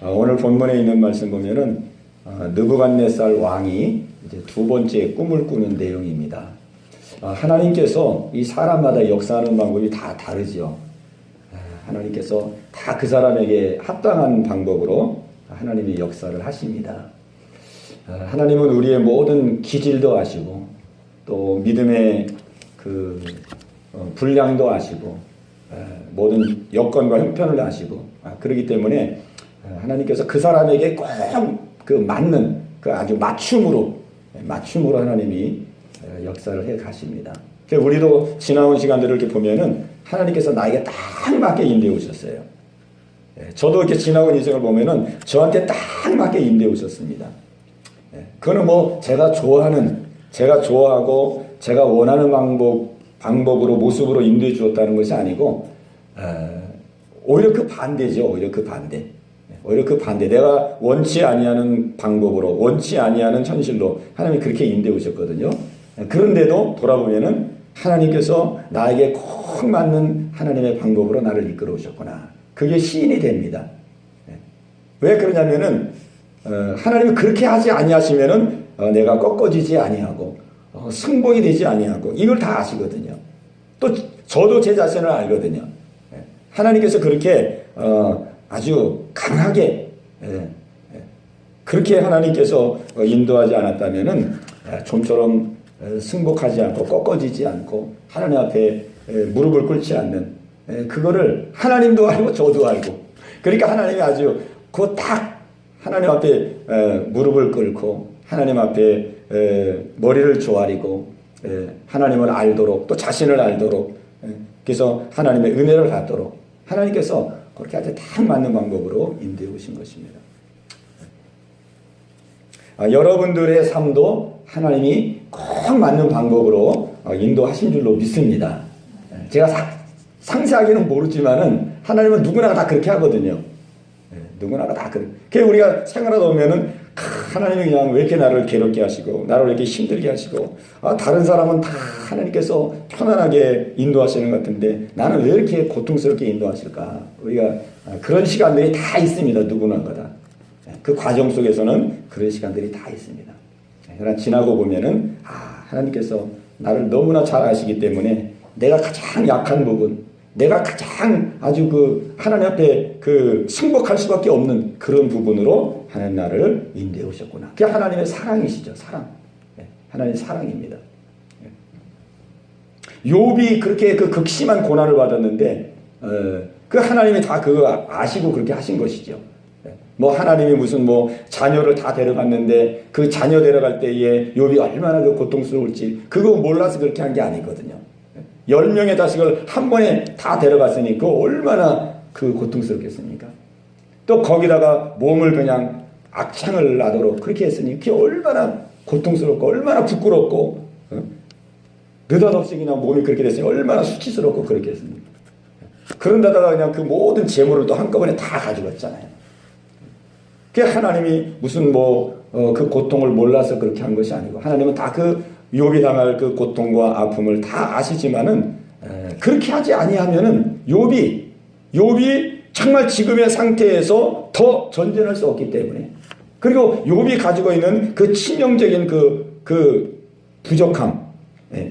오늘 본문에 있는 말씀 보면은 느부갓네살 왕이 이제 두 번째 꿈을 꾸는 내용입니다. 하나님께서 이 사람마다 역사하는 방법이 다 다르지요. 하나님께서 다 그 사람에게 합당한 방법으로 하나님이 역사를 하십니다. 하나님은 우리의 모든 기질도 아시고 또 믿음의 그 분량도 아시고 모든 여건과 형편을 아시고 그렇기 때문에 하나님께서 그 사람에게 꼭 그 맞는 그 아주 맞춤으로 하나님이 역사를 해 가십니다. 우리도 지나온 시간들을 이렇게 보면은 하나님께서 나에게 딱 맞게 인도해 오셨어요. 저도 이렇게 지나온 인생을 보면은 저한테 딱 맞게 인도해 오셨습니다. 그거는 뭐 제가 좋아하고 제가 원하는 방법으로 모습으로 인도해 주었다는 것이 아니고 오히려 그 반대죠. 오히려 그 반대. 내가 원치 아니하는 방법으로, 원치 아니하는 현실로 하나님이 그렇게 인도해 오셨거든요. 그런데도 돌아보면은 하나님께서 나에게 꼭 맞는 하나님의 방법으로 나를 이끌어 오셨구나. 그게 시인이 됩니다. 왜 그러냐면은 하나님이 그렇게 하지 아니하시면은 내가 꺾어지지 아니하고 승복이 되지 아니하고 이걸 다 아시거든요. 또 저도 제 자신을 알거든요. 하나님께서 그렇게 아주 강하게 그렇게 하나님께서 인도하지 않았다면은 좀처럼 승복하지 않고 꺾어지지 않고 하나님 앞에 무릎을 꿇지 않는 그거를 하나님도 알고 저도 알고 그러니까 하나님이 아주 그 딱 하나님 앞에 무릎을 꿇고 하나님 앞에 머리를 조아리고 하나님을 알도록 또 자신을 알도록 그래서 하나님의 은혜를 받도록 하나님께서 그렇게 아주 딱 맞는 방법으로 인도해 오신 것입니다. 여러분들의 삶도 하나님이 꼭 맞는 방법으로 인도하신 줄로 믿습니다. 제가 상세하게는 모르지만은 하나님은 누구나 다 그렇게 하거든요. 누구나 다 그래. 그래서 우리가 생활하다 보면은 하나님이 그냥 왜 이렇게 나를 괴롭게 하시고 나를 왜 이렇게 힘들게 하시고 다른 사람은 다 하나님께서 편안하게 인도하시는 것 같은데 나는 왜 이렇게 고통스럽게 인도하실까? 우리가 그런 시간들이 다 있습니다. 누구나마다. 그 과정 속에서는 그런 시간들이 다 있습니다. 그러나 지나고 보면은 하나님께서 나를 너무나 잘 아시기 때문에 내가 가장 약한 부분, 내가 가장 아주 그 하나님 앞에 그 승복할 수밖에 없는 그런 부분으로 하나님 나를 인도해 오셨구나. 그게 하나님의 사랑이시죠. 사랑. 하나님의 사랑입니다. 욥이 그렇게 그 극심한 고난을 받았는데 그 하나님이 다 그거 아시고 그렇게 하신 것이죠. 뭐 하나님이 무슨 뭐 자녀를 다 데려갔는데 그 자녀 데려갈 때에 욥이 얼마나 그 고통스러울지 그거 몰라서 그렇게 한 게 아니거든요. 10명의 자식을 한 번에 다 데려갔으니 그 얼마나 그 고통스럽겠습니까? 또 거기다가 몸을 그냥 악창을 나도록 그렇게 했으니 그게 얼마나 고통스럽고 얼마나 부끄럽고 느닷없이 그냥 몸이 그렇게 됐으니 얼마나 수치스럽고 그렇게 했습니까? 그런데다가 그냥 그 모든 재물을 또 한꺼번에 다 가져갔잖아요. 그게 하나님이 무슨 그 고통을 몰라서 그렇게 한 것이 아니고 하나님은 다 그 욥이 당할 그 고통과 아픔을 다 아시지만은 그렇게 하지 아니하면은 욥이 정말 지금의 상태에서 더 전진할 수 없기 때문에 그리고 욥이 가지고 있는 그 치명적인 그 부족함,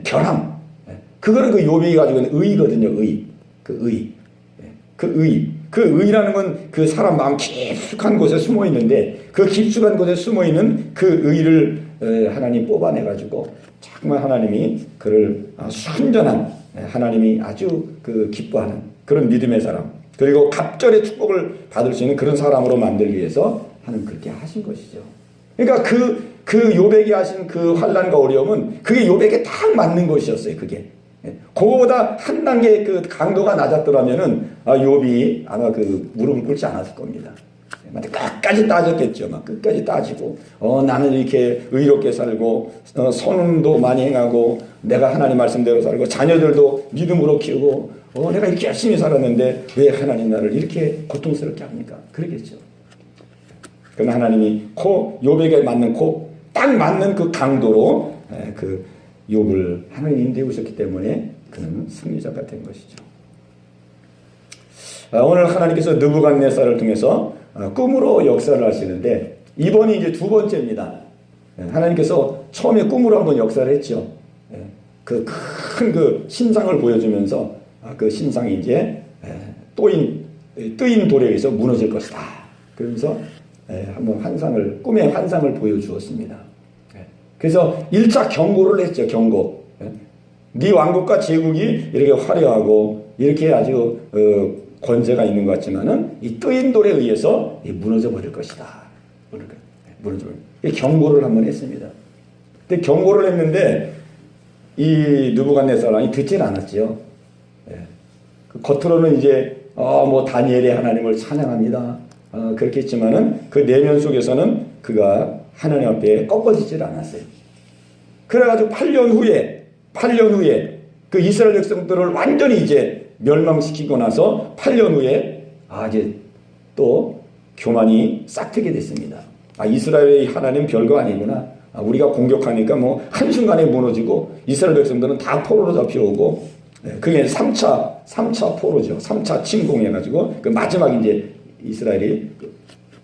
결함, 그거는 그 욥이 가지고 있는 의거든요. 그 의라는 건 그 사람 마음 깊숙한 곳에 숨어 있는데 그 깊숙한 곳에 숨어 있는 그 의를 하나님 뽑아내가지고 정말 하나님이 그를 순전한 하나님이 아주 그 기뻐하는 그런 믿음의 사람 그리고 갑절의 축복을 받을 수 있는 그런 사람으로 만들기 위해서 하나님 그렇게 하신 것이죠. 그러니까 그 욥에게 하신 그 환난과 어려움은 그게 욥에게 딱 맞는 것이었어요. 그게. 그거보다 한 단계 그 강도가 낮았더라면은 욥이 아마 그 무릎을 꿇지 않았을 겁니다. 끝까지 따졌겠죠. 막 끝까지 따지고 나는 이렇게 의롭게 살고 선행도 많이 행하고 내가 하나님 말씀대로 살고 자녀들도 믿음으로 키우고 내가 이렇게 열심히 살았는데 왜 하나님 나를 이렇게 고통스럽게 합니까? 그러겠죠. 그러나 하나님이 욥에게 맞는 딱 맞는 그 강도로 그 욥을 하나님 인도해 오셨기 때문에 그는 승리자가 된 것이죠. 오늘 하나님께서 느부갓네살을 통해서 꿈으로 역사를 하시는데 이번이 이제 두 번째입니다. 하나님께서 처음에 꿈으로 한번 역사를 했죠. 그 큰 그 신상을 보여주면서 그 신상이 이제 뜨인 돌에 의해서 무너질 것이다. 그러면서 한번 꿈의 환상을 보여주었습니다. 그래서 1차 경고를 했죠. 경고. 네 왕국과 제국이 이렇게 화려하고 이렇게 아주 권세가 있는 것 같지만은 이 뜨인 돌에 의해서 무너져 버릴 것이다. 무너져 버릴. 경고를 한번 했습니다. 근데 경고를 했는데 이 느부갓네살이 듣질 않았지요. 겉으로는 이제 뭐 다니엘의 하나님을 찬양합니다. 그렇게 했지만은 그 내면 속에서는 그가 하나님 앞에 꺾어지질 않았어요. 그래가지고 8년 후에 그 이스라엘 백성들을 완전히 이제 멸망시키고 나서 8년 후에 이제 또 교만이 싹트게 됐습니다. 이스라엘의 하나님 별거 아니구나. 우리가 공격하니까 뭐 한순간에 무너지고 이스라엘 백성들은 다 포로로 잡혀오고 그게 3차 포로죠. 3차 침공해가지고 그 마지막 이제 이스라엘이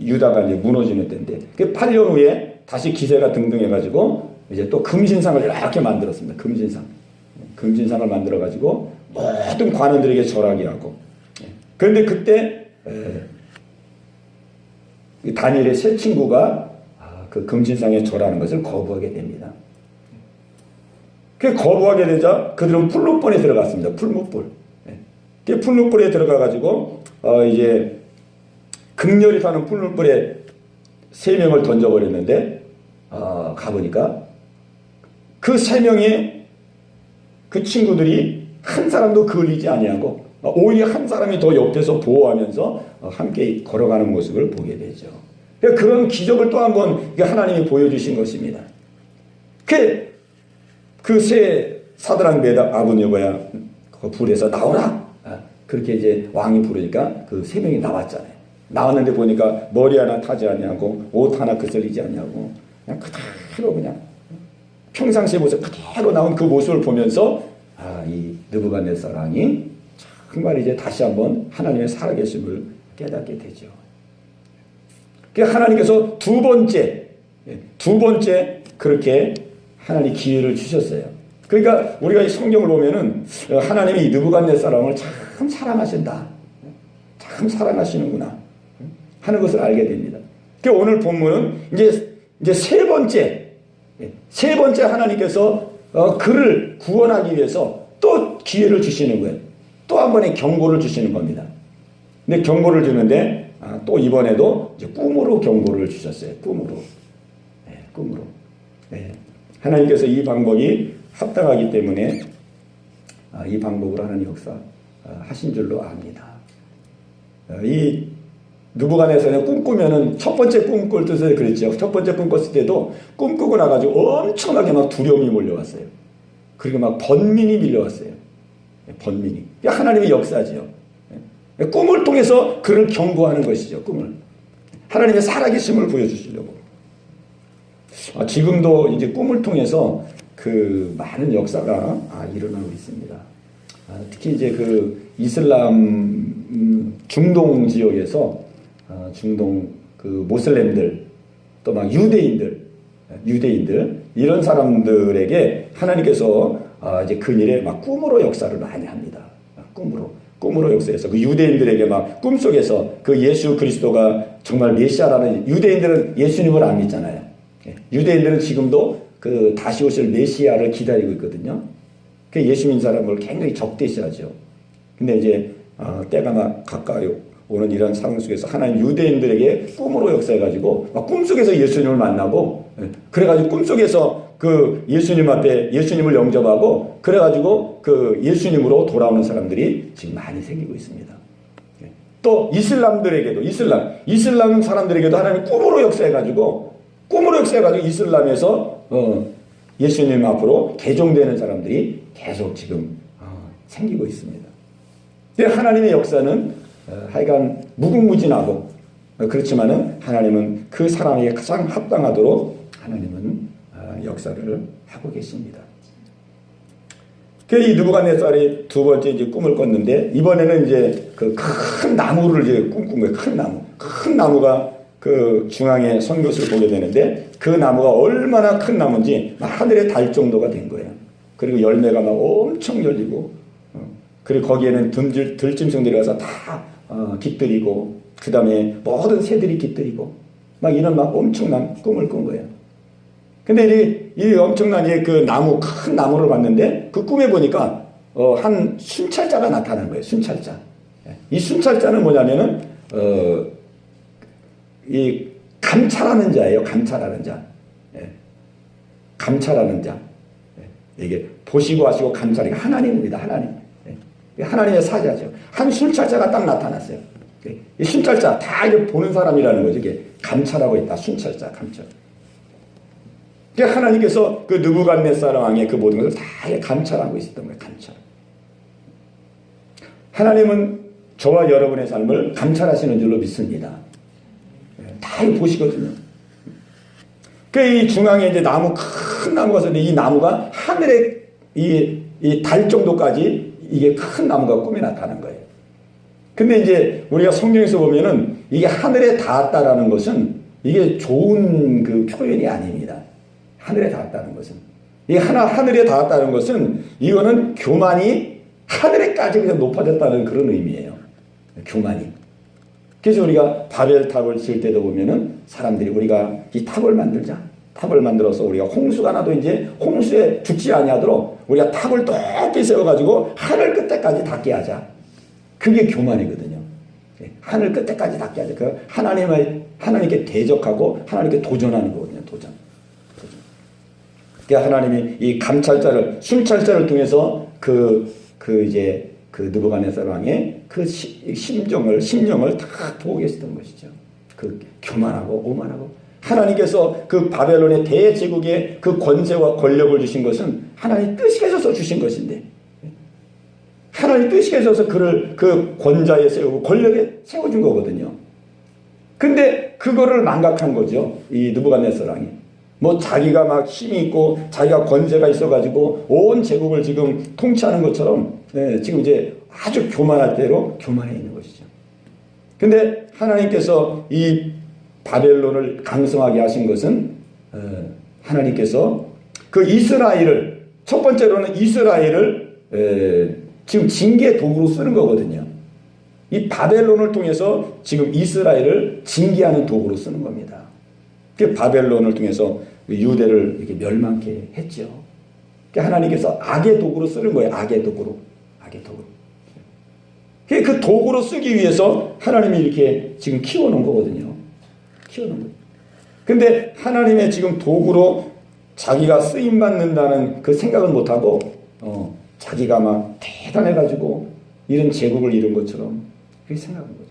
유다가 이제 무너지는 때인데 그 8년 후에 다시 기세가 등등해가지고 이제 또 금신상을 이렇게 만들었습니다. 금신상을 만들어가지고 모든 관원들에게 절하게 하고 그런데 그때 다니엘의 세 친구가 그 금신상에 절하는 것을 거부하게 됩니다. 그 거부하게 되자 그들은 풀무불에 들어갔습니다. 풀무불. 그 풀무불에 들어가가지고 이제 극렬히 타는 풀무불에 3명을 던져버렸는데 가보니까 그 3명의 그 친구들이 한 사람도 걸리지 아니하고 오히려 한 사람이 더 옆에서 보호하면서 함께 걸어가는 모습을 보게 되죠. 그런 기적을 또 한번 하나님이 보여주신 것입니다. 그 세 사드락 메삭 아벳네고야 그 불에서 나오라. 그렇게 이제 왕이 부르니까 그 3명이 나왔잖아요. 나왔는데 보니까 머리 하나 타지 아니하고 옷 하나 그슬리지 아니하고 그냥 그대로 그냥 평상시의 모습 그대로 나온 그 모습을 보면서 이 느부갓네살이 정말 이제 다시 한번 하나님의 살아계심을 깨닫게 되죠. 하나님께서 두 번째 그렇게 하나님 기회를 주셨어요. 그러니까 우리가 이 성경을 보면은 하나님이 이 느부갓네살을 참 사랑하신다. 참 사랑하시는구나 하는 것을 알게 됩니다. 오늘 본문은 이제 세 번째 하나님께서 그를 구원하기 위해서 또 기회를 주시는 거예요. 또 한 번의 경고를 주시는 겁니다. 근데 경고를 주는데 또 이번에도 이제 꿈으로 경고를 주셨어요. 꿈으로. 하나님께서 이 방법이 합당하기 때문에 이 방법으로 하나님 역사 하신 줄로 압니다. 이 느부갓네살이 꿈꾸면은 첫 번째 꿈꿀 때도 그랬죠. 첫 번째 꿈 꿨을 때도 꿈꾸고 나가지고 엄청나게 막 두려움이 몰려왔어요. 그리고 막 번민이 밀려왔어요. 번민이. 하나님의 역사지요. 꿈을 통해서 그를 경고하는 것이죠. 꿈을. 하나님의 살아계심을 보여주시려고. 지금도 이제 꿈을 통해서 그 많은 역사가 일어나고 있습니다. 특히 이제 그 이슬람 중동 지역에서 중동 그 모슬렘들 또 막 유대인들 이런 사람들에게 하나님께서 이제 근일에 막 꿈으로 역사를 많이 합니다. 꿈으로 역사해서 그 유대인들에게 막 꿈속에서 그 예수 그리스도가 정말 메시아라는 유대인들은 예수님을 안 믿잖아요. 유대인들은 지금도 그 다시 오실 메시아를 기다리고 있거든요. 그 예수 믿는 사람을 굉장히 적대시하죠. 근데 이제 때가 막 가까이 오는 이런 상황 속에서 하나님 유대인들에게 꿈으로 역사해가지고 막 꿈속에서 예수님을 만나고 그래가지고 꿈속에서 그 예수님 앞에 예수님을 영접하고 그래가지고 그 예수님으로 돌아오는 사람들이 지금 많이 생기고 있습니다. 또 이슬람들에게도 이슬람 사람들에게도 하나님 꿈으로 역사해가지고 이슬람에서 예수님 앞으로 개종되는 사람들이 계속 지금 생기고 있습니다. 하나님의 역사는 하여간 무궁무진하고 그렇지만은 하나님은 그 사람에게 가장 합당하도록 하나님은 역사를 하고 계십니다. 이 느부갓네살이 두 번째 이제 꿈을 꿨는데 이번에는 이제 그 큰 나무를 이제 꿈꾼 거예요. 큰 큰 나무가 그 중앙에 선 것을 보게 되는데, 그 나무가 얼마나 큰 나무인지 하늘에 달 정도가 된 거예요. 그리고 열매가 막 엄청 열리고, 그리고 거기에는 들짐승들이 가서 다 깃들이고, 그 다음에 모든 새들이 깃들이고, 막 이런 막 엄청난 꿈을 꾼 거예요. 근데 이 엄청난 그 나무, 큰 나무를 봤는데, 그 꿈에 보니까 한 순찰자가 나타난 거예요. 순찰자. 이 순찰자는 뭐냐면은 이 감찰하는 자예요. 감찰하는 자. 감찰하는 자. 이게 보시고 하시고 감찰이 하나님입니다. 하나님. 하나님의 사자죠. 한 순찰자가 딱 나타났어요. 이 순찰자 다 이제 보는 사람이라는 거죠. 이게 감찰하고 있다. 순찰자, 감찰. 하나님께서 그 느부갓네살 왕의 그 모든 것을 다 감찰하고 있었던 거예요. 감찰. 하나님은 저와 여러분의 삶을 감찰하시는 줄로 믿습니다. 다 보시거든요. 이 중앙에 이제 나무, 큰 나무가 있었는데, 이 나무가 하늘에 이 달 정도까지 이게 큰 나무가 꿈에 나타난 거예요. 근데 이제 우리가 성경에서 보면은 이게 하늘에 닿았다라는 것은 이게 좋은 그 표현이 아닙니다. 하늘에 닿았다는 것은. 이 하늘에 닿았다는 것은 이거는 교만이 하늘에까지 그냥 높아졌다는 그런 의미예요. 교만이. 그래서 우리가 바벨탑을 지을 때도 보면은 사람들이 우리가 이 탑을 만들자. 탑을 만들어서 우리가 홍수가 나도 이제 홍수에 죽지 아니하도록 우리가 탑을 높이 세워가지고 하늘 끝에까지 닿게 하자. 그게 교만이거든요. 하늘 끝에까지 닿게 하자. 그 하나님께 대적하고 하나님께 도전하는 거거든요. 도전. 그러니까 하나님이 이 감찰자를, 순찰자를 통해서 그 느부갓네살 왕의 그 심령을 다 보고 계시던 것이죠. 그 교만하고 오만하고. 하나님께서 그 바벨론의 대제국의 그 권세와 권력을 주신 것은 하나님 뜻이 계셔서 주신 것인데, 하나님 뜻이 계셔서 그를 그 권자에 세우고 권력에 세워준 거거든요. 근데 그거를 망각한 거죠. 이 느부갓네살 왕이. 뭐 자기가 막 힘이 있고 자기가 권세가 있어가지고 온 제국을 지금 통치하는 것처럼 지금 이제 아주 교만할 대로 교만해 있는 것이죠. 근데 하나님께서 이 바벨론을 강성하게 하신 것은 하나님께서 그 이스라엘을, 첫 번째로는 이스라엘을 지금 징계 도구로 쓰는 거거든요. 이 바벨론을 통해서 지금 이스라엘을 징계하는 도구로 쓰는 겁니다. 그 바벨론을 통해서 유대를 이렇게 멸망케 했죠. 하나님께서 악의 도구로 쓰는 거예요. 악의 도구로. 악의 도구로. 그 도구로 쓰기 위해서 하나님이 이렇게 지금 키워놓은 거거든요. 키워놓은 거예요. 근데 하나님의 지금 도구로 자기가 쓰임받는다는 그 생각은 못하고, 자기가 막 대단해가지고 이런 제국을 이룬 것처럼 그렇게 생각한 거죠.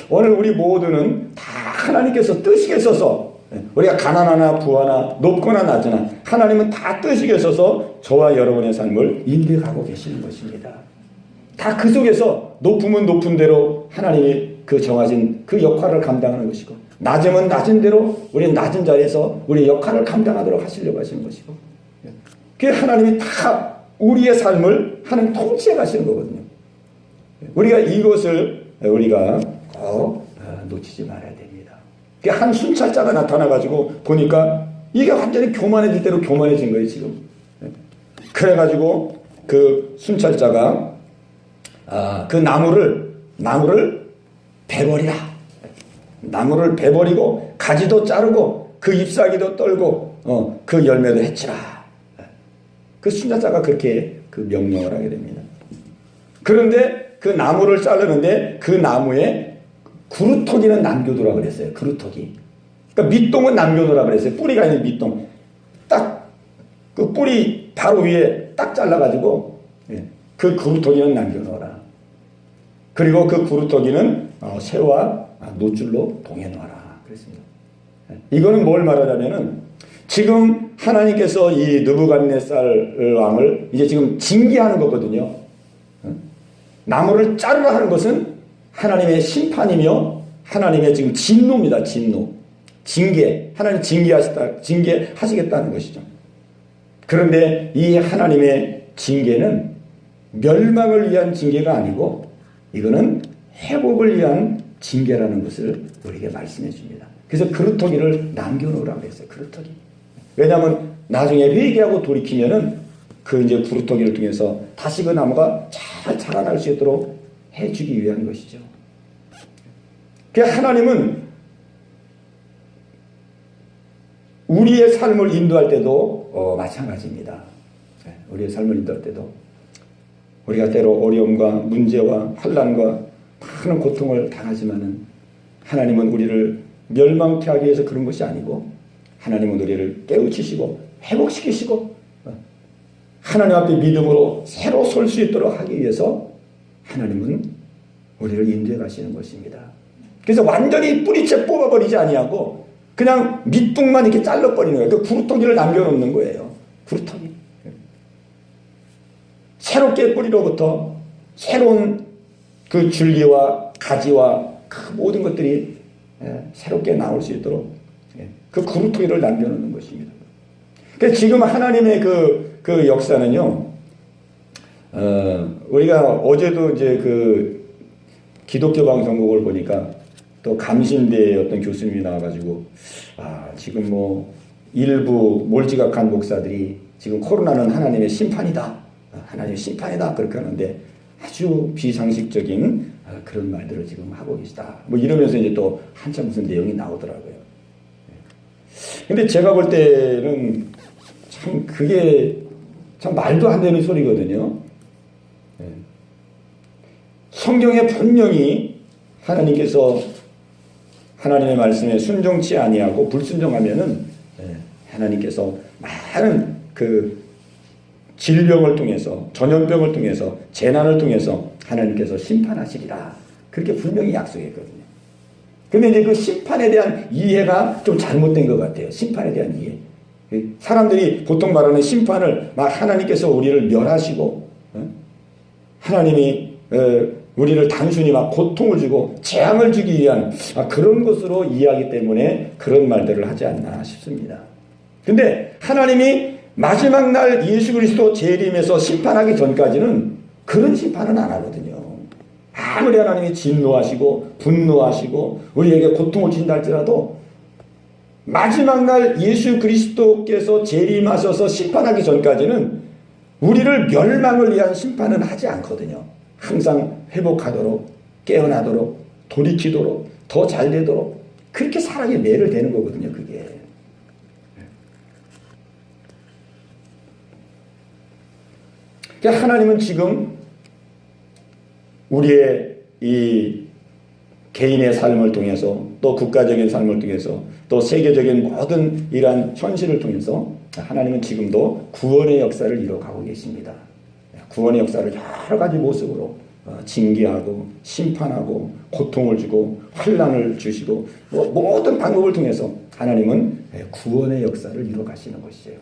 오늘 우리 모두는 다 하나님께서 뜻이 계셔서, 우리가 가난하나 부하나 높거나 낮으나 하나님은 다 뜻이 계셔서 저와 여러분의 삶을 인도하고 계시는 것입니다. 다 그 속에서 높으면 높은 대로 하나님이 그 정하신 그 역할을 감당하는 것이고, 낮으면 낮은 대로 우리는 낮은 자리에서 우리의 역할을 감당하도록 하시려고 하시는 것이고, 그 하나님이 다 우리의 삶을 하나님 통치해 가시는 거거든요. 우리가 이것을 우리가 꼭 놓치지 말아야 됩니다. 한 순찰자가 나타나가지고 보니까 이게 완전히 교만해질 대로 교만해진 거예요, 지금. 그래가지고 그 순찰자가 그 나무를 베버리라. 나무를 베버리고 가지도 자르고 그 잎사귀도 떨고 그 열매도 해치라. 그 순찰자가 그렇게 그 명령을 하게 됩니다. 그런데 그 나무를 자르는데 그 나무에 구루터기는 남겨두라 그랬어요. 구루터기. 그러니까 밑동은 남겨놓으라 그랬어요. 뿌리가 있는 밑동. 딱 그 뿌리 바로 위에 딱 잘라가지고 그 구루터기는 남겨놓아라. 그리고 그 구루터기는 새와 노줄로 동해놓아라 그랬습니다. 이거는 뭘 말하자면은 지금 하나님께서 이 느부갓네살 왕을 이제 지금 징계하는 거거든요. 나무를 자르라 하는 것은 하나님의 심판이며 하나님의 지금 진노입니다. 진노. 징계. 하나님 징계하시겠다는 것이죠. 그런데 이 하나님의 징계는 멸망을 위한 징계가 아니고 이거는 회복을 위한 징계라는 것을 우리에게 말씀해 줍니다. 그래서 그루터기를 남겨놓으라고 했어요. 그루터기. 왜냐하면 나중에 회개하고 돌이키면은 그 이제 그루터기를 통해서 다시 그 나무가 잘 자라날 수 있도록 해주기 위한 것이죠. 그 하나님은 우리의 삶을 인도할 때도 마찬가지입니다. 우리의 삶을 인도할 때도 우리가 때로 어려움과 문제와 환난과 많은 고통을 당하지만은 하나님은 우리를 멸망케 하기 위해서 그런 것이 아니고 하나님은 우리를 깨우치시고 회복시키시고 하나님 앞에 믿음으로 새로 설 수 있도록 하기 위해서 하나님은 우리를 인도해 가시는 것입니다. 그래서 완전히 뿌리채 뽑아버리지 아니하고 그냥 밑둥만 이렇게 잘라버리는 거예요. 그 구루터기를 남겨놓는 거예요. 구루터기. 새롭게 뿌리로부터 새로운 그 줄기와 가지와 그 모든 것들이 새롭게 나올 수 있도록 그 구루터기를 남겨놓는 것입니다. 그래서 지금 하나님의 그 역사는요, 우리가 어제도 이제 그 기독교 방송국을 보니까 또 감신대의 어떤 교수님이 나와가지고 지금 뭐 일부 몰지각한 목사들이 지금 코로나는 하나님의 심판이다, 하나님의 심판이다 그렇게 하는데 아주 비상식적인 그런 말들을 지금 하고 계시다. 뭐 이러면서 이제 또 한참 무슨 내용이 나오더라고요. 근데 제가 볼 때는 참 그게 참 말도 안 되는 소리거든요. 성경에 분명히 하나님께서 하나님의 말씀에 순종치 아니하고 불순종하면은 하나님께서 많은 그 질병을 통해서 전염병을 통해서 재난을 통해서 하나님께서 심판하시리라 그렇게 분명히 약속했거든요. 근데 이제 그 심판에 대한 이해가 좀 잘못된 것 같아요. 심판에 대한 이해. 사람들이 보통 말하는 심판을 막 하나님께서 우리를 멸하시고 하나님이 우리를 단순히 막 고통을 주고 재앙을 주기 위한 그런 것으로 이해하기 때문에 그런 말들을 하지 않나 싶습니다. 근데 하나님이 마지막 날 예수 그리스도 재림에서 심판하기 전까지는 그런 심판은 안 하거든요. 아무리 하나님이 진노하시고 분노하시고 우리에게 고통을 주신다 할지라도 마지막 날 예수 그리스도께서 재림하셔서 심판하기 전까지는 우리를 멸망을 위한 심판은 하지 않거든요. 항상 회복하도록 깨어나도록 돌이키도록 더 잘 되도록 그렇게 사랑에 매를 대는 거거든요. 그게. 그러니까 하나님은 지금 우리의 이 개인의 삶을 통해서 또 국가적인 삶을 통해서 또 세계적인 모든 이러한 현실을 통해서 하나님은 지금도 구원의 역사를 이뤄가고 계십니다. 구원의 역사를 여러 가지 모습으로 징계하고 심판하고 고통을 주고 환난을 주시고 모든 방법을 통해서 하나님은 구원의 역사를 이뤄가시는 것이에요.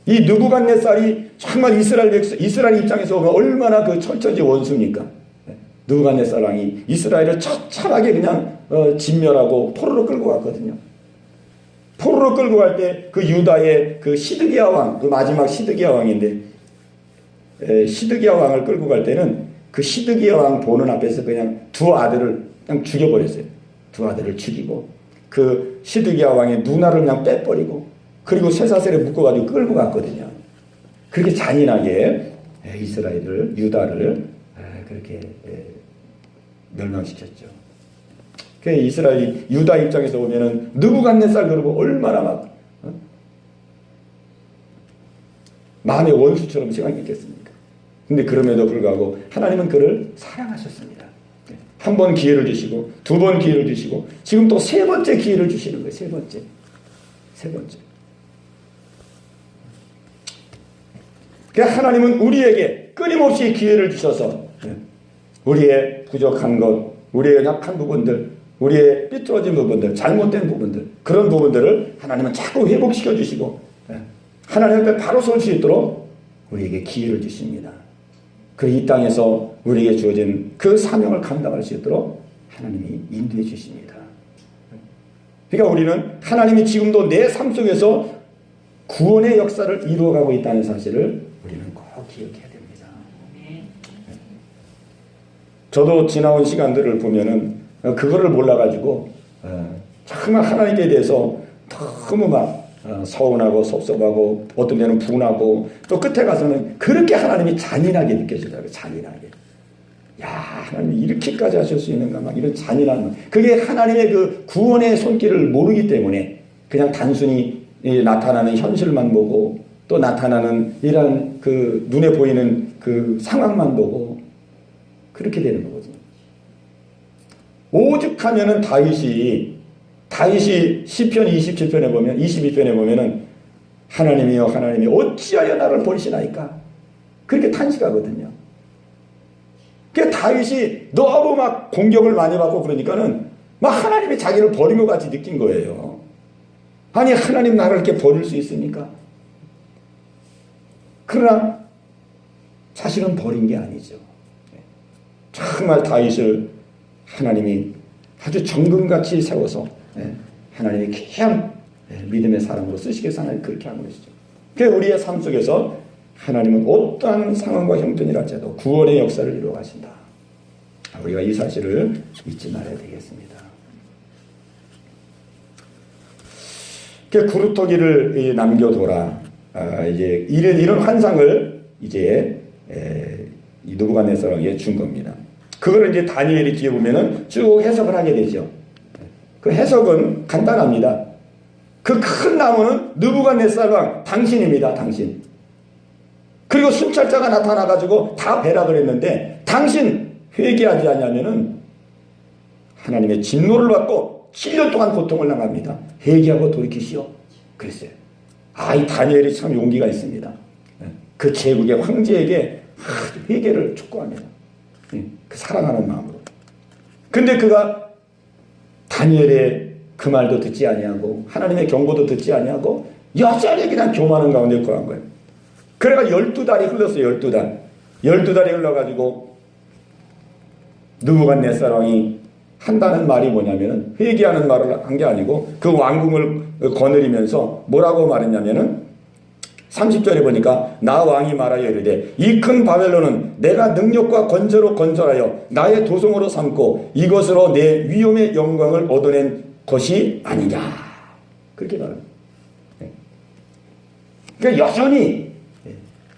이 느부갓네살이 정말 이스라엘 입장에서 보면 얼마나 그 철저지 원수입니까? 느부갓네살 왕이 이스라엘을 처참하게 그냥 진멸하고 포로로 끌고 갔거든요. 포로로 끌고 갈 때 그 유다의 그 시드기야 왕, 그 마지막 시드기야 왕인데 시드기야 왕을 끌고 갈 때는 그 시드기야 왕 보는 앞에서 그냥 두 아들을 그냥 죽여버렸어요. 두 아들을 죽이고 그 시드기야 왕의 누나를 그냥 빼버리고 그리고 쇠사슬에 묶어가지고 끌고 갔거든요. 그렇게 잔인하게 이스라엘을 유다를 그렇게 멸망시켰죠. 그 이스라엘 유다 입장에서 보면은 느부갓네살 그러고 얼마나 막 마음의 원수처럼 생각했겠습니까? 근데 그럼에도 불구하고 하나님은 그를 사랑하셨습니다. 한 번 기회를 주시고 두 번 기회를 주시고 지금 또 세 번째 기회를 주시는 거예요. 세 번째. 그러니까 하나님은 우리에게 끊임없이 기회를 주셔서 우리의 부족한 것, 우리의 약한 부분들, 우리의 삐뚤어진 부분들, 잘못된 부분들 그런 부분들을 하나님은 자꾸 회복시켜 주시고 하나님 앞에 바로 설 수 있도록 우리에게 기회를 주십니다. 그 이 땅에서 우리에게 주어진 그 사명을 감당할 수 있도록 하나님이 인도해 주십니다. 그러니까 우리는 하나님이 지금도 내 삶 속에서 구원의 역사를 이루어가고 있다는 사실을 우리는 꼭 기억해야 됩니다. 저도 지나온 시간들을 보면은 그거를 몰라가지고 정말 하나님께 대해서 너무 막 서운하고 섭섭하고 어떤 데는 분하고 또 끝에 가서는 그렇게 하나님이 잔인하게 느껴지더라고요. 잔인하게. 야, 하나님이 이렇게까지 하실 수 있는가 막 이런 잔인한 그게 하나님의 그 구원의 손길을 모르기 때문에 그냥 단순히 나타나는 현실만 보고 또 나타나는 이런 그 눈에 보이는 그 상황만 보고 그렇게 되는 거거든요. 오죽하면은 다윗이 시편 27편에 보면 22편에 보면은 하나님이여 하나님이 어찌하여 나를 버리시나이까 그렇게 탄식하거든요. 그 다윗이 너무 막 공격을 많이 받고 그러니까는 막 하나님이 자기를 버린 것 같이 느낀 거예요. 아니 하나님 나를 이렇게 버릴 수 있습니까? 그러나 사실은 버린 게 아니죠. 정말 다윗을 하나님이 아주 정금같이 세워서 하나님이 귀한 믿음의 사람으로 쓰시겠어 하나님 그렇게 한 것이죠. 그래서 우리의 삶 속에서 하나님은 어떠한 상황과 형편이랄지라도 구원의 역사를 이루어 가신다. 우리가 이 사실을 잊지 말아야 되겠습니다. 구루터기를 남겨둬라. 이제 이런 환상을 이제 이 느부갓네살에게 준 겁니다. 그걸 이제 다니엘이 뒤에 보면은 쭉 해석을 하게 되죠. 그 해석은 간단합니다. 그 큰 나무는 느부갓네살 왕 당신입니다. 당신. 그리고 순찰자가 나타나가지고 다 배락을 했는데 당신 회개하지 않냐면은 하나님의 진노를 받고 7년 동안 고통을 당합니다. 회개하고 돌이키시오. 그랬어요. 이 다니엘이 참 용기가 있습니다. 그 제국의 황제에게 회개를 촉구합니다. 그 사랑하는 마음으로. 근데 그가 다니엘의 그 말도 듣지 아니하고 하나님의 경고도 듣지 아니하고 여전히 그냥 교만한 가운데 거한 거예요. 그래가 12달이 흘렀어요. 12달. 12달이 흘러가지고 느부갓네살 왕이 한다는 말이 뭐냐면은 회개하는 말을 한 게 아니고 그 왕궁을 거느리면서 뭐라고 말했냐면은 30절에 보니까 나 왕이 말하여 이르되 이 큰 바벨론은 내가 능력과 건재로 건설하여 나의 도성으로 삼고 이것으로 내 위엄의 영광을 얻어낸 것이 아니냐 그렇게 말합니다. 그러니까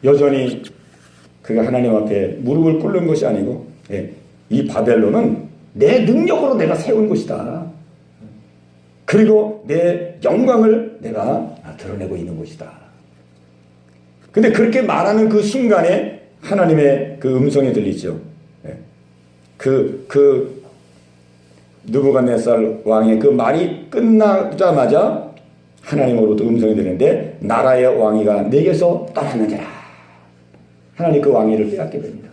여전히 그가 하나님 앞에 무릎을 꿇는 것이 아니고 이 바벨론은 내 능력으로 내가 세운 것이다. 그리고 내 영광을 내가 드러내고 있는 것이다. 근데 그렇게 말하는 그 순간에 하나님의 그 음성이 들리죠. 그 느부갓네살 왕의 그 말이 끝나자마자 하나님으로부터 음성이 들리는데 나라의 왕위가 내게서 떠났느니라. 하나님 그 왕위를 빼앗게 됩니다.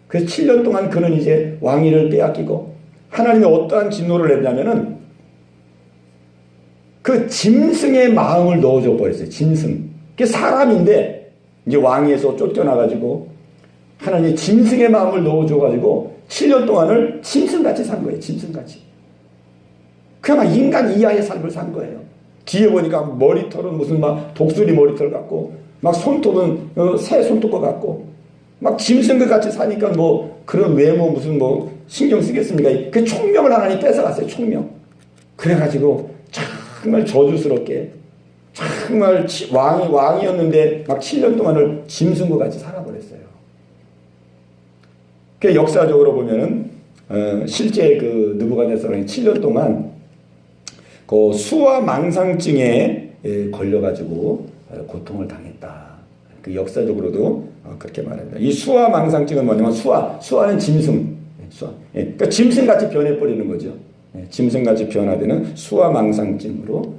그래서 7년 동안 그는 이제 왕위를 빼앗기고 하나님이 어떠한 진노를 했냐면은 그 짐승의 마음을 넣어줘 버렸어요. 짐승. 그게 사람인데 이제 왕위에서 쫓겨나가지고 하나님이 짐승의 마음을 넣어줘가지고 7년 동안을 짐승같이 산 거예요. 짐승같이. 그냥 인간 이하의 삶을 산 거예요. 뒤에 보니까 머리털은 무슨 막 독수리 머리털 같고 막 손톱은 새 손톱 같고 막 짐승들 같이 사니까 뭐 그런 외모 무슨 뭐 신경 쓰겠습니까? 그 총명을 하나님 뺏어갔어요. 총명. 그래가지고 정말 저주스럽게 정말 왕이었는데 막 7년 동안을 짐승과 같이 살아버렸어요. 그 역사적으로 보면은 실제 그 느부갓네살이 7년 동안 그 수화 망상증에 걸려가지고 고통을 당했다. 그 역사적으로도 그렇게 말합니다. 이 수화 망상증은 뭐냐면 수화는 짐승, 그러니까 짐승같이 변해버리는 거죠. 짐승같이 변화되는 수화 망상증으로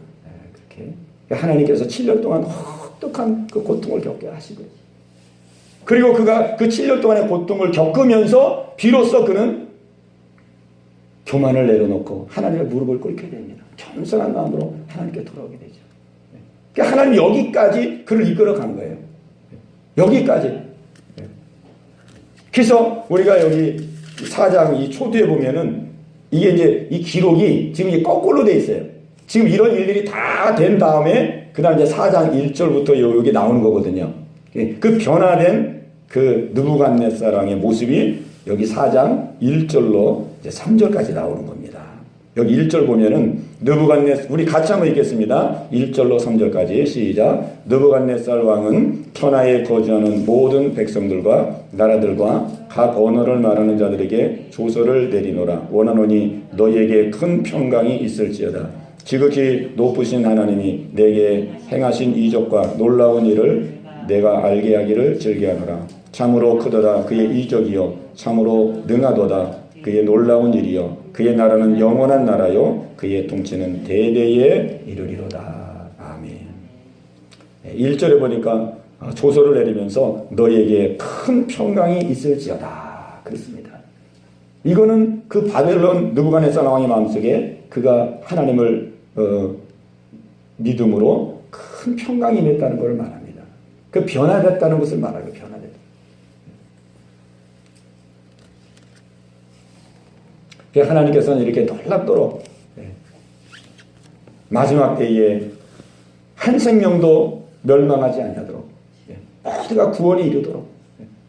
그렇게 하나님께서 7년 동안 혹독한 그 고통을 겪게 하시고 그리고 그가 그 7년 동안의 고통을 겪으면서 비로소 그는 교만을 내려놓고 하나님의 무릎을 꿇게 됩니다. 겸손한 마음으로 하나님께 돌아오게 되죠. 그러니까 하나님 여기까지 그를 이끌어간 거예요. 여기까지. 그래서 우리가 여기 4장 이 초두에 보면은 이게 이제 이 기록이 지금 이제 거꾸로 돼 있어요. 지금 이런 일들이 다 된 다음에 그 다음 이제 4장 1절부터 여기 나오는 거거든요. 그 변화된 그 느부갓네살 왕의 모습이 여기 4장 1절로 이제 3절까지 나오는 겁니다. 여기 1절 보면은 느부갓네살, 우리 같이 한번 읽겠습니다. 1절로 3절까지 시작. 느부갓네살 왕은 천하에 거주하는 모든 백성들과 나라들과 각 언어를 말하는 자들에게 조서를 내리노라. 원하노니 너희에게 큰 평강이 있을지어다. 지극히 높으신 하나님이 내게 행하신 이적과 놀라운 일을 내가 알게 하기를 즐겨하노라. 참으로 크도다 그의 이적이요 참으로 능하도다 그의 놀라운 일이요 그의 나라는 영원한 나라요 그의 통치는 대대에 이르리로다. 아멘. 1절에 보니까 조서를 내리면서 너희에게 큰 평강이 있을지어다 그렇습니다. 이거는 그 바벨론 느부갓네살 왕의 마음속에 그가 하나님을 믿음으로 큰 평강이 임했다는 것을 말합니다. 그 변화됐다는 것을 말하고 변화됐다. 하나님께서는 이렇게 놀랍도록 마지막 때에 한 생명도 멸망하지 아니하도록 모두가 구원에 이르도록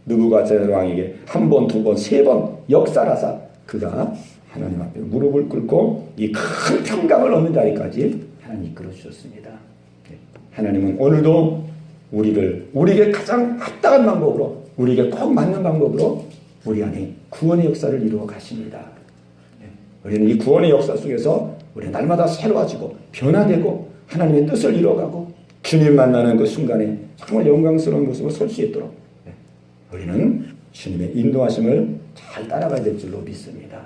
느부갓네살 왕에게 한 번, 두 번, 세 번 역사라사 그가 하나님 앞에 무릎을 꿇고 이 큰 평강을 얻는 자리까지 하나님 이끌어 주셨습니다. 하나님은 오늘도 우리에게 가장 합당한 방법으로 우리에게 꼭 맞는 방법으로 우리 안에 구원의 역사를 이루어 가십니다. 우리는 이 구원의 역사 속에서 우리 날마다 새로워지고 변화되고 하나님의 뜻을 이루어가고 주님 만나는 그 순간에 정말 영광스러운 모습으로 설 수 있도록 우리는 주님의 인도하심을 잘 따라가야 될 줄로 믿습니다.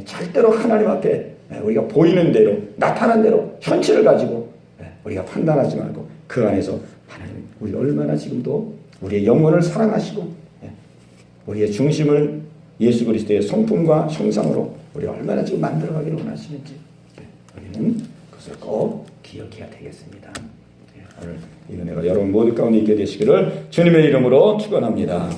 절대로 하나님 앞에 우리가 보이는 대로 나타난 대로 현실을 가지고 우리가 판단하지 말고 그 안에서 하나님 우리 얼마나 지금도 우리의 영혼을 사랑하시고 우리의 중심을 예수 그리스도의 성품과 형상으로 우리 얼마나 지금 만들어가기를 원하시는지 우리는 그것을 꼭 기억해야 되겠습니다. 오늘 이 은혜가 여러분 모두 가운데 있게 되시기를 주님의 이름으로 축원합니다.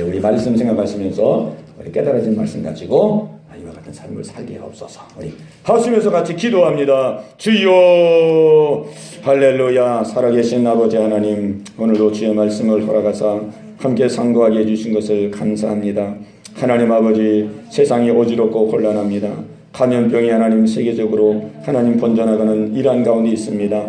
우리 말씀 생각하시면서 우리 깨달아진 말씀 가지고 이와 같은 삶을 살게 하옵소서. 우리 하시면서 같이 기도합니다. 주여 할렐루야. 살아계신 아버지 하나님, 오늘도 주의 말씀을 허락하사 함께 상고하게 해주신 것을 감사합니다. 하나님 아버지, 세상이 어지럽고 혼란합니다. 감염병이 하나님 세계적으로 하나님 번져나가는 이란 가운데 있습니다.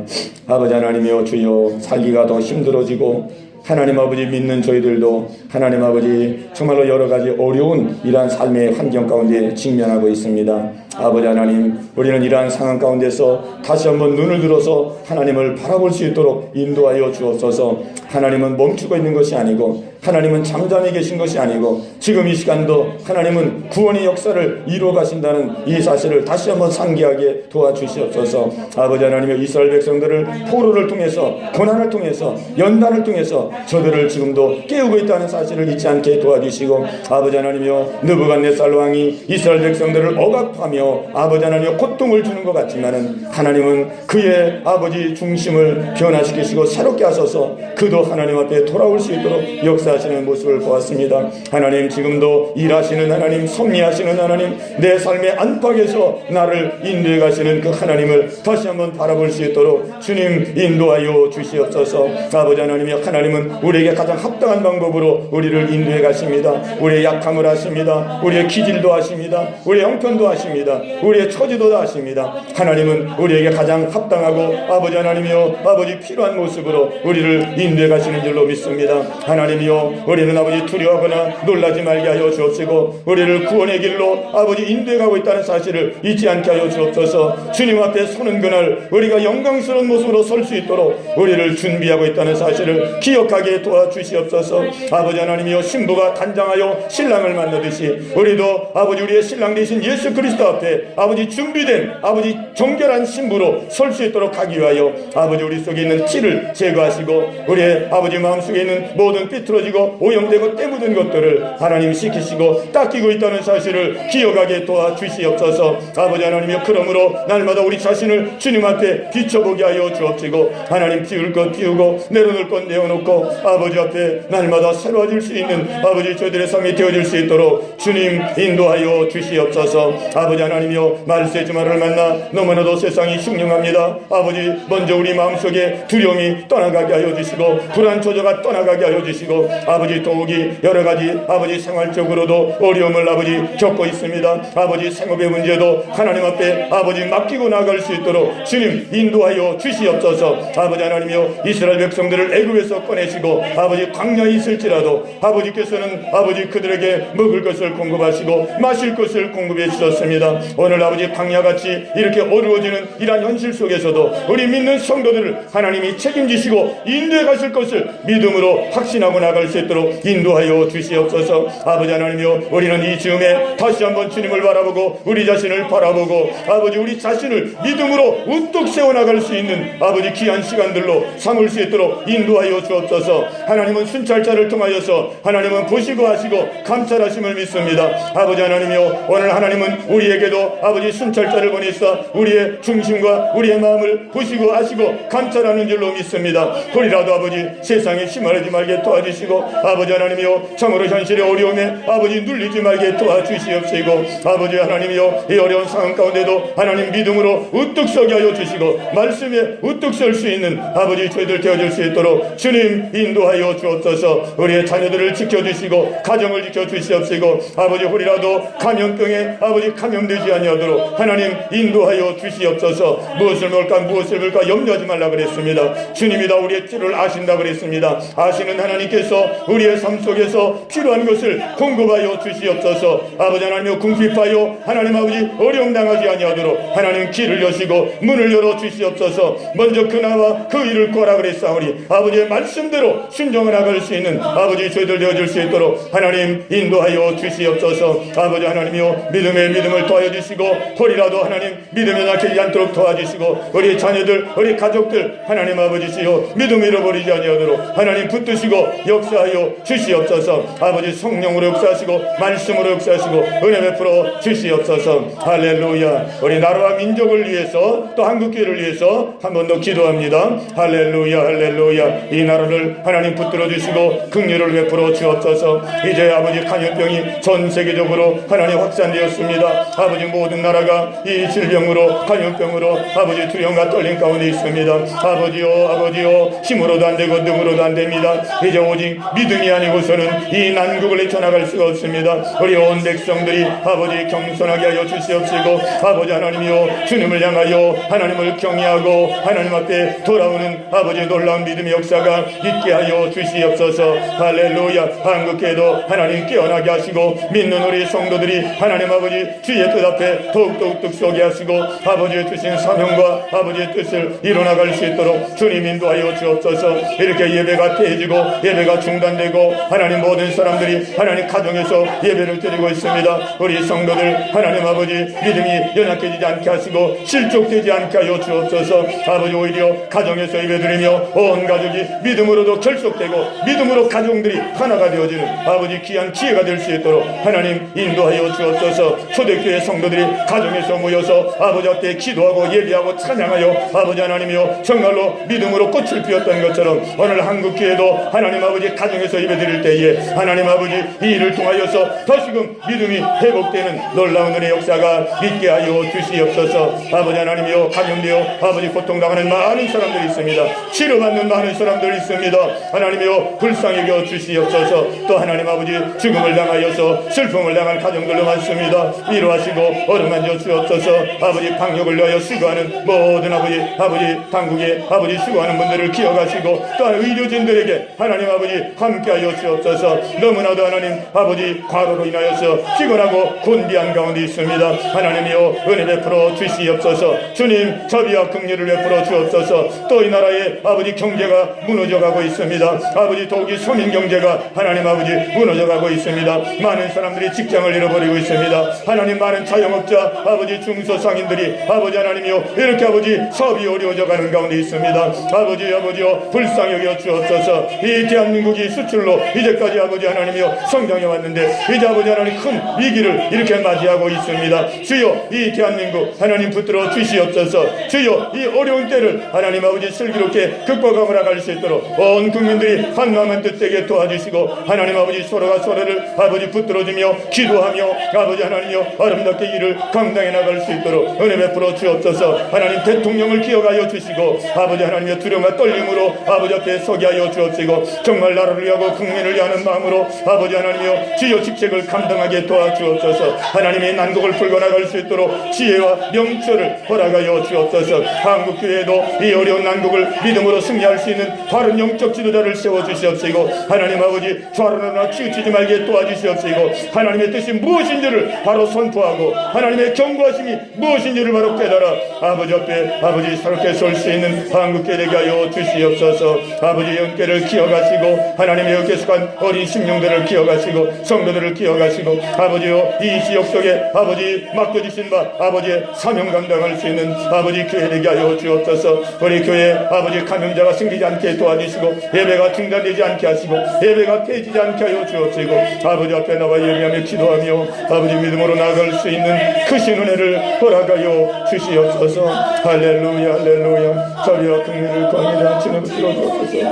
아버지 하나님이여 주여 살기가 더 힘들어지고 하나님 아버지 믿는 저희들도 하나님 아버지 정말로 여러 가지 어려운 이러한 삶의 환경 가운데 직면하고 있습니다. 아버지 하나님, 우리는 이러한 상황 가운데서 다시 한번 눈을 들어서 하나님을 바라볼 수 있도록 인도하여 주옵소서. 하나님은 멈추고 있는 것이 아니고 하나님은 잠잠히 계신 것이 아니고 지금 이 시간도 하나님은 구원의 역사를 이루어 가신다는 이 사실을 다시 한번 상기하게 도와주시옵소서. 아버지 하나님의 이스라엘 백성들을 포로를 통해서 고난을 통해서 연단을 통해서 저들을 지금도 깨우고 있다는 사실을 잊지 않게 도와주시고 아버지 하나님이여 느부갓네살 왕이 이스라엘 백성들을 억압하며 아버지 하나님이여 고통을 주는 것 같지만은 하나님은 그의 아버지 중심을 변화시키시고 새롭게 하셔서 그도 하나님 앞에 돌아올 수 있도록 역사하시는 모습을 보았습니다. 하나님 지금도 일하시는 하나님, 섭리하시는 하나님, 내 삶의 안팎에서 나를 인도해 가시는 그 하나님을 다시 한번 바라볼 수 있도록 주님 인도하여 주시옵소서. 아버지 하나님이여 하나님은 우리에게 가장 합당한 방법으로 우리를 인도해 가십니다. 우리의 약함을 아십니다. 우리의 기질도 아십니다. 우리의 형편도 아십니다. 우리의 처지도 다 아십니다. 하나님은 우리에게 가장 합당하고 아버지 하나님이여 아버지 필요한 모습으로 우리를 인도해 가시는 줄로 믿습니다. 하나님이여 우리는 아버지 두려워하거나 놀라지 말게 하여 주옵시고 우리를 구원의 길로 아버지 인도해 가고 있다는 사실을 잊지 않게 하여 주옵소서. 주님 앞에 서는 그날 우리가 영광스러운 모습으로 설 수 있도록 우리를 준비하고 있다는 사실을 기억하게 도와주시옵소서. 아버지 하나님이여 신부가 단장하여 신랑을 만나듯이 우리도 아버지 우리의 신랑 되신 예수 그리스도 앞에 아버지 준비된 아버지 정결한 신부로 설 수 있도록 하기 위하여 아버지 우리 속에 있는 티를 제거하시고 우리의 아버지 마음속에 있는 모든 삐뚤어지고 오염되고 때묻은 것들을 하나님 씻기시고 닦이고 있다는 사실을 기억하게 도와주시옵소서. 아버지 하나님이여 그러므로 날마다 우리 자신을 주님 앞에 비춰보게 하여 주옵시고 하나님 피울 것 피우고 내려놓을 것 내어놓고 아버지 앞에 날마다 새로워질 수 있는 아버지 저희들의 삶이 되어질 수 있도록 주님 인도하여 주시옵소서. 아버지 하나님이여, 말세 주말을 만나 너무나도 세상이 흉흉합니다. 아버지, 먼저 우리 마음속에 두려움이 떠나가게 하여 주시고 불안 조저가 떠나가게 하여 주시고, 아버지 더욱이 여러가지 아버지 생활적으로도 어려움을 아버지 겪고 있습니다. 아버지 생업의 문제도 하나님 앞에 아버지 맡기고 나갈 수 있도록 주님 인도하여 주시옵소서. 아버지 하나님이여, 이스라엘 백성들을 애굽에서 꺼내시고 아버지 광야에 있을지라도 아버지께서는 아버지 그들에게 먹을 것을 공급하시고 마실 것을 공급해 주셨습니다. 오늘 아버지 광야같이 이렇게 어려워지는 이러한 현실 속에서도 우리 믿는 성도들을 하나님이 책임지시고 인도해 가실 것을 믿음으로 확신하고 나갈 수 있도록 인도하여 주시옵소서. 아버지 하나님이여, 우리는 이 즈음에 다시 한번 주님을 바라보고 우리 자신을 바라보고 아버지 우리 자신을 믿음으로 우뚝 세워나갈 수 있는 아버지 귀한 시간들로 삼을 수 있도록 인도하여 주옵소서. 하나님은 순찰자를 통하여서 하나님은 보시고 하시고 감찰하심을 믿습니다. 아버지 하나님이여, 오늘 하나님은 우리에게도 아버지 순찰자를 보내사 우리의 중심과 우리의 마음을 보시고 하시고 감찰하는 줄로 믿습니다. 우리라도 아버지 세상에 심하지 말게 도와주시고, 아버지 하나님이여, 참으로 현실의 어려움에 아버지 눌리지 말게 도와주시옵시고, 아버지 하나님이여, 이 어려운 상황 가운데도 하나님 믿음으로 우뚝 서게 하여 주시고 말씀에 우뚝 설 수 있는 아버지 저희들 되어줄 수 있도록 주님 인도하여 주옵소서. 우리의 자녀들을 지켜주시고 가정을 지켜주시옵시고, 아버지 우리라도 감염병에 아버지 감염되지 아니하도록 하나님 인도하여 주시옵소서. 무엇을 먹을까 무엇을 먹을까 염려하지 말라 그랬습니다. 주님이 다 우리의 띠를 아신다 그랬습니다. 아시는 하나님께서 우리의 삶 속에서 필요한 것을 공급하여 주시옵소서. 아버지 하나님여, 궁핍하여 하나님 아버지 어려움 당하지 아니하도록 하나님 길을 여시고 문을 열어 주시옵소서. 먼저 그나마 그 일을 구하라 그랬사오니 아버지의 말씀대로 순종을 나갈 수 있는 아버지 저희들 되어줄 수 있도록 하나님 인도하여 주시옵소서. 아버지 하나님이여, 믿음의 믿음을 더하여 주시고 허리라도 하나님 믿음에 약해지지 않도록 도와주시고, 우리 자녀들 우리 가족들 하나님 아버지시여 믿음을 잃어버리지 아니하도록 하나님 붙드시고 역사하여 주시옵소서. 아버지 성령으로 역사하시고 말씀으로 역사하시고 은혜 베풀어 주시옵소서. 할렐루야. 우리 나라와 민족을 위해서 또 한국교회를 위해서 한 번 더 기도합니다. 할렐루야 할렐루야. 이 나라를 하나님 붙들어 주시고 긍휼을 베풀어 주옵소서. 이제 아버지 감염병이 전 세계적으로 하나님 확산되었습니다. 아버지 모든 나라가 이 질병으로 감염병으로 아버지 두려움과 떨림 가운데 있습니다. 아버지요 힘으로도 안 되고 능으로도 안 됩니다. 이제 오직 믿음이 아니고서는 이 난국을 헤쳐나갈 수가 없습니다. 우리 온 백성들이 아버지 경선하게 하여 주시옵시고, 아버지 하나님이요, 주님을 향하여 하나님을 경외하고 하나님 앞에 돌아오는 아버지 놀라운 믿음의 역사가 있게 하여 주시옵소서. 할렐루야. 한국교회도 하나님 깨어나게 하시고 믿는 우리 성도들이 하나님 아버지 주의 뜻 앞에 더욱더 우뚝 서게 하시고 아버지의 주신 사명과 아버지의 뜻을 이뤄나갈 수 있도록 주님 인도하여 주옵소서. 이렇게 예배가 퇴해지고 예배가 중단되고 하나님 모든 사람들이 하나님 가정에서 예배를 드리고 있습니다. 우리 성도들 하나님 아버지 믿음이 연약해지지 않게 하시고 실족되지 않게 하여 주옵소서. 아버지 오히려 가정에서 예배드리며 온 가족이 믿음으로도 결속되고 믿음으로 가정들이 하나가 되어지는 아버지 귀한 기회가 될 수 있도록 하나님 인도하여 주옵소서. 초대교회 성도들이 가정에서 모여서 아버지 앞에 기도하고 예배하고 찬양하여 아버지 하나님이여 정말로 믿음으로 꽃을 피웠던 것처럼 오늘 한국교회도 하나님 아버지 가정에서 예배드릴 때에 하나님 아버지 이 일을 통하여서 다시금 믿음이 회복되는 놀라운 은혜의 역사가 있게 하여 주시옵소서. 아버지 하나님이여, 감염되어 아버지 고통당하는 많은 사람들이 있습니다. 치료받는 많은 사람들이 있습니다. 하나님이여, 불쌍히 여겨 주시옵소서. 또 하나님 아버지 죽음을 당하여서 슬픔을 당할 가정들도 많습니다. 위로하시고 어루만져 주옵소서. 아버지 방역을 위하여 수고하는 모든 아버지 당국에 아버지 수고하는 분들을 기억하시고 또한 의료진들에게 하나님 아버지 함께하여 주옵소서. 너무나도 하나님 아버지 과로로 인하여서 피곤하고 곤비한 가운데 있습니다. 하나님이여, 은혜 베풀어 주시옵소서. 주님 자비와 긍휼을 베풀어 주옵소서. 또 이 나라의 아버지 경제가 무너져가고 있습니다. 아버지 더욱이 서민 경제가 하나님 아버지 무너져가고 있습니다. 많은 사람들이 직장을 잃어버리고 있습니다. 하나님 많은 자영업자 아버지 중소상인들이 아버지 하나님이여 이렇게 아버지 사업이 어려워져가는 가운데 있습니다. 아버지여 불쌍히 여겨 주옵소서. 이 대한민국이 수출로 이제까지 아버지 하나님이여 성장해 왔는데 이제 아버지 하나님 큰 위기를 이렇게 맞이하고 있습니다. 주여 이 대한민국 하나님 붙들어 주시옵소서. 주여 이 어려운 때를 하나님 아버지 슬기롭게 극복하고 나갈 수 있도록 온 국민들이 한 마음 한 뜻되게 도와주시고 하나님 아버지 서로가 서로를 아버지 붙들어주며 기도하며 아버지 하나님이여 아름답게 아름답게 일을 감당해 나갈 수 있도록 은혜 베풀어 주옵소서. 하나님 대통령을 기억하여 주시고 아버지 하나님의 두려움과 떨림으로 아버지 앞에 서게 하여 주옵시고 정말 나라를 위하고 국민을 위하는 마음으로 아버지 하나님이여 주여 직책을 감당하게 도와주옵소서. 하나님의 난국을 풀어나갈 수 있도록 지혜와 명철을 허락하여 주옵소서. 한국교회도 이 어려운 난국을 믿음으로 승리할 수 있는 바른 영적 지도자를 세워주시옵시고 하나님 아버지 좌로나 치우치지 말게 도와주시옵시고 하나님의 뜻이 무엇인지를 바로 선포하고 하나님의 경고하심이 무엇인지를 바로 깨달아 아버지 앞에 아버지 서럽게 설 수 있는 한국교회 되게 하여 주시옵소서. 아버지 영계를 기억하시고 하나님의 영계 속한 어린 심령들을 기억하시고 성도들을 기억하시고 아버지여 이 지역 속에 아버지 맡겨주신 바 아버지의 사명 감당할 수 있는 아버지 교회 되게 하여 주옵소서. 우리 교회 아버지 감염자가 생기지 않게 도와주시고 예배가 중단되지 않게 하시고 예배가 깨지지 않게 하여 주옵시고 아버지 앞에 나와 예배하며 기도하며 아버지 믿음으로 나아갈 수 있는 크신 은혜를 허락하여 주시옵소서. 할렐루야 할렐루야. 자비와 긍휼을 구합니다. 주님 들어주옵소서.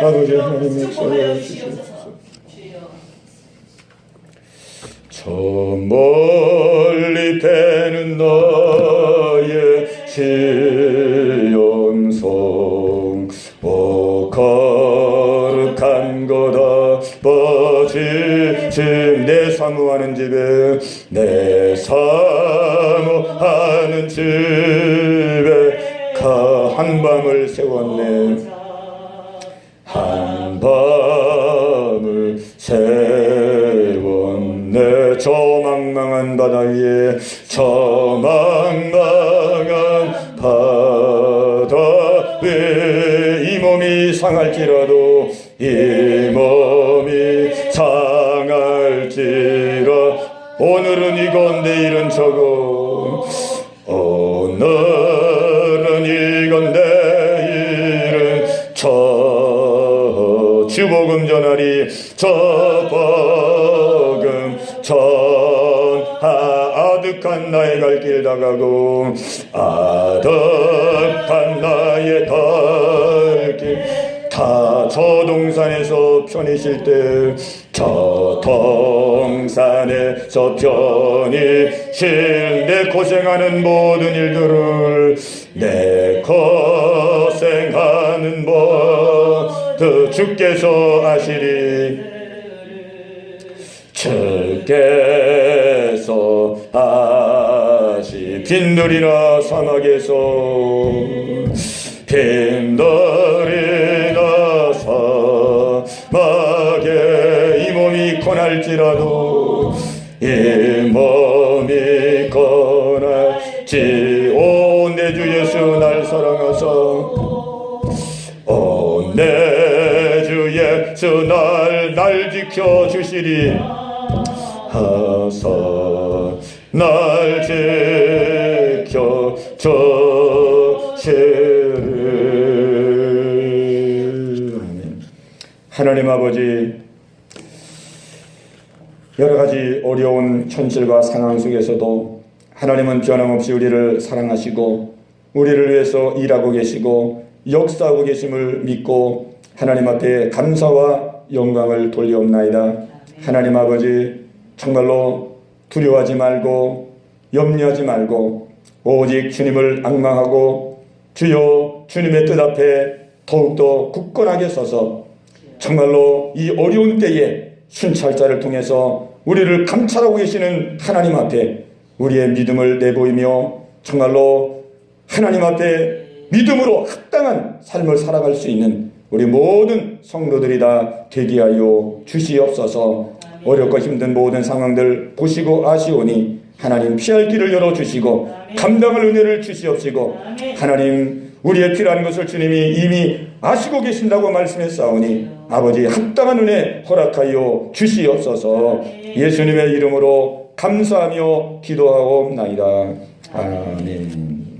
아버지 하나님의 역사를 주시옵소서. 저 멀리 배는 너의 시험성 거룩한 거다 버지짐 내 사모하는 집에 내 사모하는 집에 한밤을 세웠네. 한밤을 세웠네. 저 망망한 바다 위에 저 망망한 바다 위에 이 몸이 상할지라도 이 몸이 상할지라 오늘은 이건 내일은 저거 오늘은 이건 내일은 저 주복음 전하리 저 복음 전하 아득한 나의 갈 길 다가고 아득한 나의 갈 길 다 저 동산에서 편히 쉴 때 저 동산에서 편히 쉴 내 고생하는 모든 일들을 내 고생하는 모두 주께서 아시리 주께서 아시 빈들이나 사막에서 빈들이나 사막에 이 몸이 고날지라도 이 몸이 고날지 오 내 주 예수 날 사랑하사 오 내 주 예수 날 지켜주시리 하사 날 지켜주시리. 하나님 아버지 여러가지 어려운 현실과 상황 속에서도 하나님은 변함없이 우리를 사랑하시고 우리를 위해서 일하고 계시고 역사하고 계심을 믿고 하나님 앞에 감사와 영광을 돌리옵나이다. 하나님 아버지 정말로 두려워하지 말고 염려하지 말고 오직 주님을 앙망하고 주여 주님의 뜻 앞에 더욱더 굳건하게 서서 정말로 이 어려운 때에 순찰자를 통해서 우리를 감찰하고 계시는 하나님 앞에 우리의 믿음을 내보이며 정말로 하나님 앞에 믿음으로 합당한 삶을 살아갈 수 있는 우리 모든 성도들이 다 되게 하여 주시옵소서. 어렵고 힘든 모든 상황들 보시고 아시오니 하나님 피할 길을 열어주시고 감당할 은혜를 주시옵시고 하나님 우리의 필요한 것을 주님이 이미 아시고 계신다고 말씀했사오니 아버지 합당한 은혜 허락하여 주시옵소서. 예수님의 이름으로 감사하며 기도하옵나이다. 아멘.